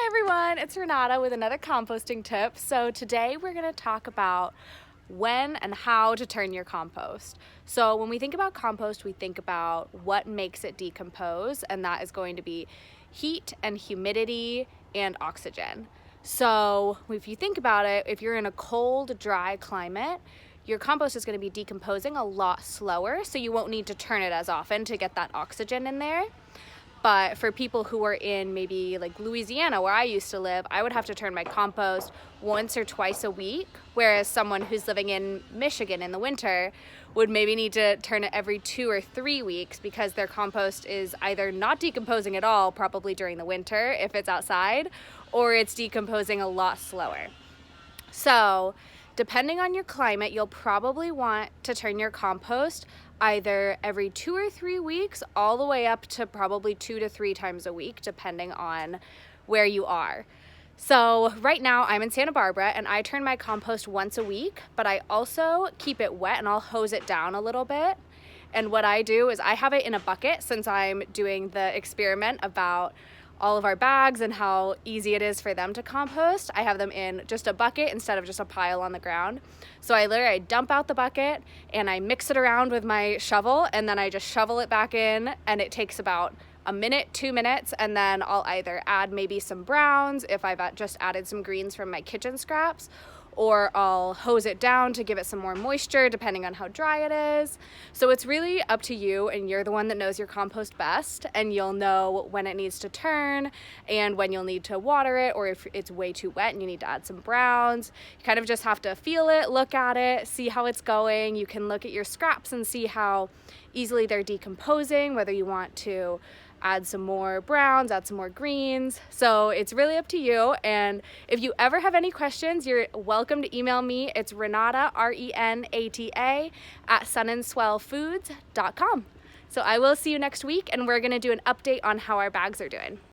everyone, it's Renata with another composting tip. So today we're going to talk about when and how to turn your compost. So when we think about compost, we think about what makes it decompose, and that is going to be heat and humidity and oxygen. So if you think about it, if you're in a cold, dry climate, your compost is going to be decomposing a lot slower, so you won't need to turn it as often to get that oxygen in there. But for people who are in maybe like Louisiana, where I used to live, I would have to turn my compost once or twice a week, whereas someone who's living in Michigan in the winter would maybe need to turn it every 2 or 3 weeks because their compost is either not decomposing at all, probably during the winter if it's outside, or it's decomposing a lot slower. So depending on your climate, you'll probably want to turn your compost either every 2 or 3 weeks, all the way up to probably 2 to 3 times a week, depending on where you are. So right now I'm in Santa Barbara and I turn my compost once a week, but I also keep it wet and I'll hose it down a little bit. And what I do is I have it in a bucket, since I'm doing the experiment about all of our bags and how easy it is for them to compost. I have them in just a bucket instead of just a pile on the ground. So I dump out the bucket and I mix it around with my shovel, and then I just shovel it back in, and it takes about a minute, 2 minutes, and then I'll either add maybe some browns if I've just added some greens from my kitchen scraps, or I'll hose it down to give it some more moisture depending on how dry it is. So it's really up to you, and you're the one that knows your compost best, and you'll know when it needs to turn and when you'll need to water it, or if it's way too wet and you need to add some browns. You kind of just have to feel it, look at it, see how it's going. You can look at your scraps and see how easily they're decomposing, whether you want to add some more browns, add some more greens. So it's really up to you. And if you ever have any questions, you're welcome to email me. It's Renata, RENATA, at sunandswellfoods.com. So I will see you next week, and we're going to do an update on how our bags are doing.